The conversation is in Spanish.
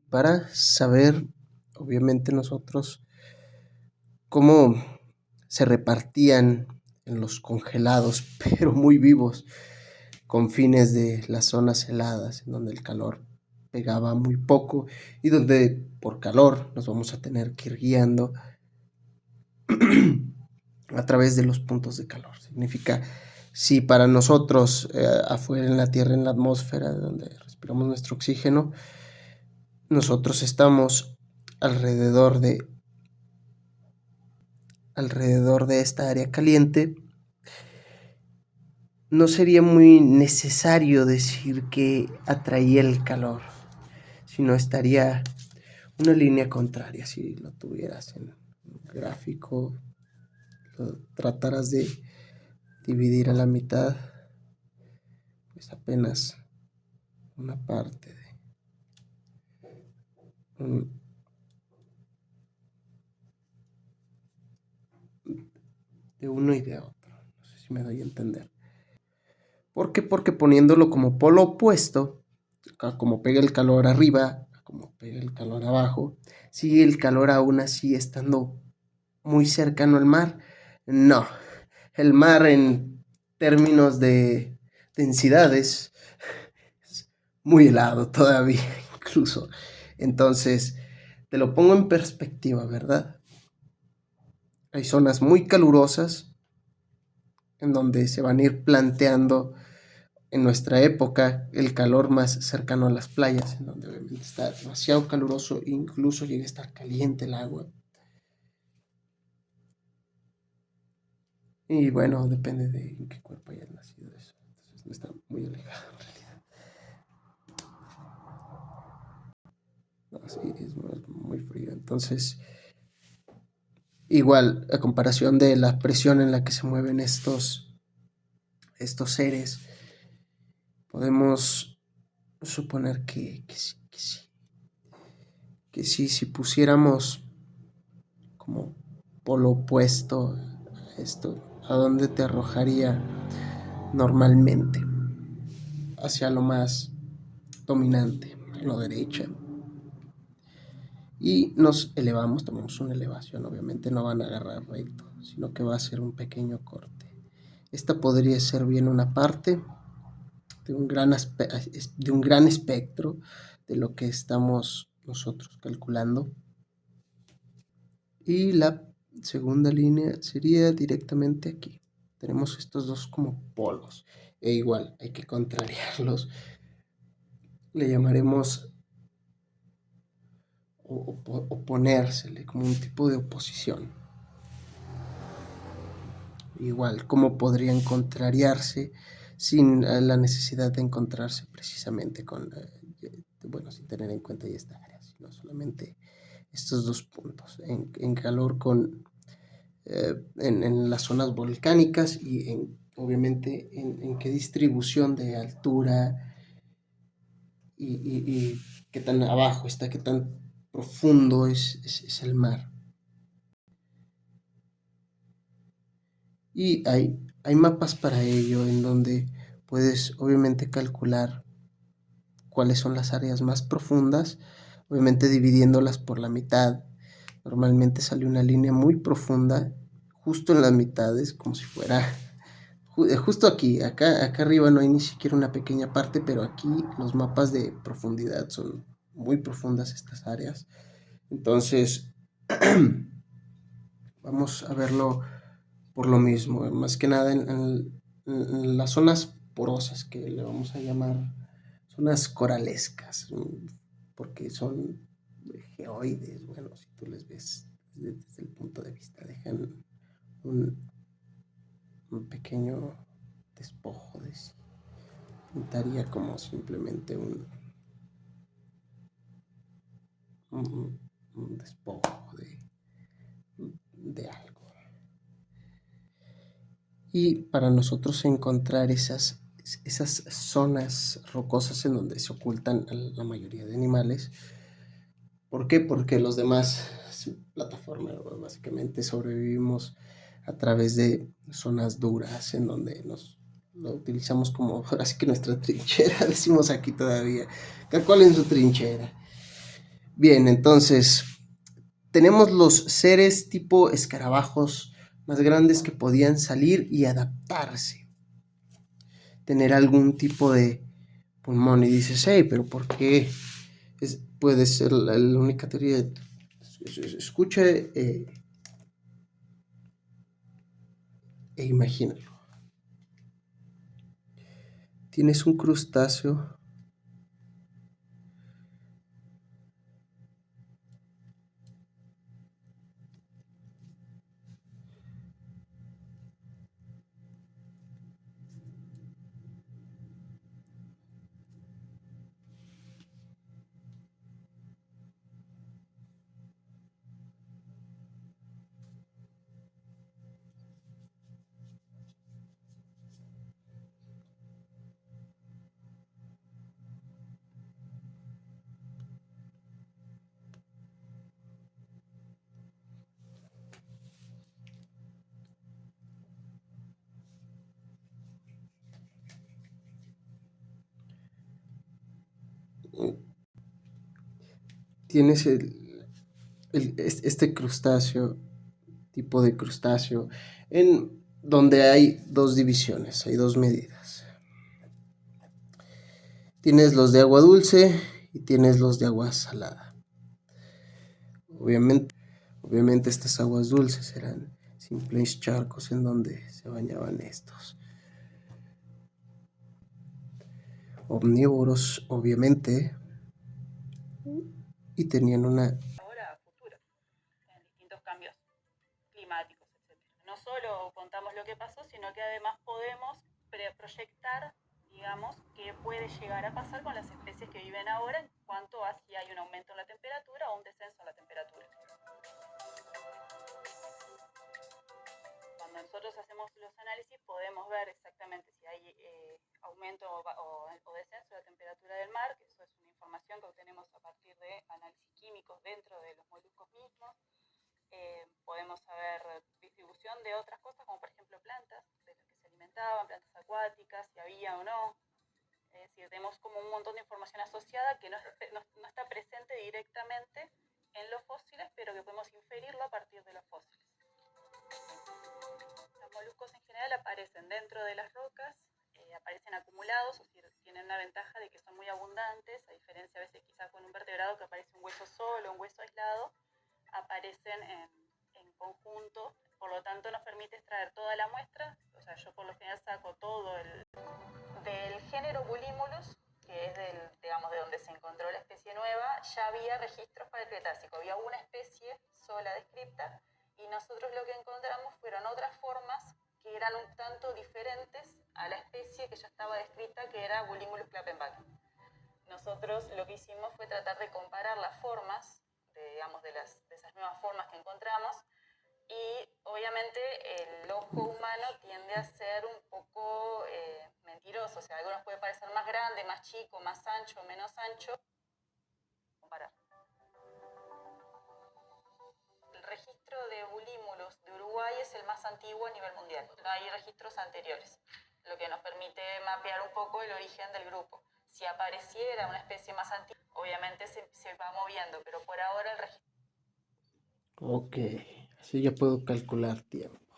para saber, obviamente nosotros, cómo se repartían en los congelados, pero muy vivos, confines de las zonas heladas, en donde el calor pegaba muy poco y donde por calor nos vamos a tener que ir guiando a través de los puntos de calor. Significa, si para nosotros afuera en la Tierra, en la atmósfera, donde respiramos nuestro oxígeno, nosotros estamos alrededor de esta área caliente, no sería muy necesario decir que atraía el calor, sino estaría una línea contraria. Si lo tuvieras en un gráfico, lo trataras de dividir a la mitad, pues apenas una parte de uno y de otro. No sé si me doy a entender. ¿Por qué? Porque poniéndolo como polo opuesto, como pega el calor arriba, como pega el calor abajo, sigue el calor aún así estando muy cercano al mar. No, el mar en términos de densidades es muy helado todavía, incluso. Entonces, te lo pongo en perspectiva, ¿verdad? Hay zonas muy calurosas en donde se van a ir planteando en nuestra época el calor más cercano a las playas, en donde obviamente está demasiado caluroso, incluso llega a estar caliente el agua. Y bueno, depende de en qué cuerpo hayas nacido eso. Entonces no está muy alejado en realidad. No, sí, es muy frío. Entonces, igual, a comparación de la presión en la que se mueven estos seres, podemos suponer que sí, si pusiéramos como polo opuesto a esto, ¿a dónde te arrojaría normalmente? Hacia lo más dominante, a la derecha. Y nos elevamos, tomamos una elevación, obviamente no van a agarrar recto, sino que va a ser un pequeño corte. Esta podría ser bien una parte de un gran espectro de lo que estamos nosotros calculando. Y la segunda línea sería directamente aquí. Tenemos estos dos como polos, e igual hay que contrariarlos. Le llamaremos oponérsele, como un tipo de oposición. Igual, ¿cómo podrían contrariarse sin la necesidad de encontrarse precisamente con, bueno, sin tener en cuenta ya esta área, sino solamente estos dos puntos, en calor en las zonas volcánicas y obviamente en qué distribución de altura y qué tan abajo está, qué tan profundo es el mar. Y hay mapas para ello en donde puedes obviamente calcular cuáles son las áreas más profundas, obviamente dividiéndolas por la mitad. Normalmente sale una línea muy profunda, justo en las mitades, como si fuera justo aquí, acá arriba no hay ni siquiera una pequeña parte, pero aquí los mapas de profundidad son muy profundas estas áreas. Entonces, vamos a verlo por lo mismo, más que nada en las zonas porosas, que le vamos a llamar zonas coralescas, porque son geoides. Bueno, si tú les ves desde el punto de vista, dejan un pequeño despojo de sí. Pintaría como simplemente un despojo de algo. Y para nosotros encontrar esas zonas rocosas en donde se ocultan la mayoría de animales. ¿Por qué? Porque los demás plataformas básicamente sobrevivimos a través de zonas duras en donde lo utilizamos como, ahora sí que nuestra trinchera, decimos aquí todavía, cada cual en su trinchera. Bien, entonces tenemos los seres tipo escarabajos más grandes que podían salir y adaptarse, tener algún tipo de pulmón. Y dices, hey, pero ¿por qué? Puede ser la única teoría. Escucha e imagínalo. Tienes un crustáceo tienes este crustáceo, tipo de crustáceo, en donde hay dos divisiones, hay dos medidas. Tienes los de agua dulce y tienes los de agua salada. Obviamente estas aguas dulces eran simples charcos en donde se bañaban estos omnívoros, obviamente, y tenían una... Ahora a futuro, en distintos cambios climáticos, etc. No solo contamos lo que pasó, sino que además podemos proyectar, digamos, qué puede llegar a pasar con las especies que viven ahora en cuanto a si hay un aumento en la temperatura o un descenso en la temperatura. Cuando nosotros hacemos los análisis podemos ver exactamente si hay aumento o descenso de la temperatura del mar, que eso es una información que obtenemos a partir de análisis químicos dentro de los moluscos mismos. Podemos saber distribución de otras cosas, como por ejemplo plantas, de las que se alimentaban, plantas acuáticas, si había o no. Es decir, tenemos como un montón de información asociada que no está presente directamente en los fósiles, pero que podemos inferirlo a partir de los fósiles. Los moluscos en general aparecen dentro de las rocas, aparecen acumulados, es decir, tienen una ventaja de que son muy abundantes, a diferencia a veces quizás con un vertebrado que aparece un hueso solo, un hueso aislado, aparecen en conjunto, por lo tanto nos permite extraer toda la muestra. O sea, yo por lo general saco todo del género Bulimulus, que es digamos, de donde se encontró la especie nueva. Ya había registros para el Cretácico, había una especie sola descripta, y nosotros lo que encontramos fueron otras formas que eran un tanto diferentes a la especie que ya estaba descrita, que era Bulimulus clappenbacki. Nosotros lo que hicimos fue tratar de comparar las formas, digamos, de esas nuevas formas que encontramos, y obviamente el ojo humano tiende a ser un poco mentiroso, o sea, algunos puede parecer más grande, más chico, más ancho, menos ancho. Comparar. El registro de Bulimulus de Uruguay es el más antiguo a nivel mundial, no hay registros anteriores, lo que nos permite mapear un poco el origen del grupo. Si apareciera una especie más antigua, obviamente se va moviendo, pero por ahora el registro... Ok, así ya puedo calcular tiempo.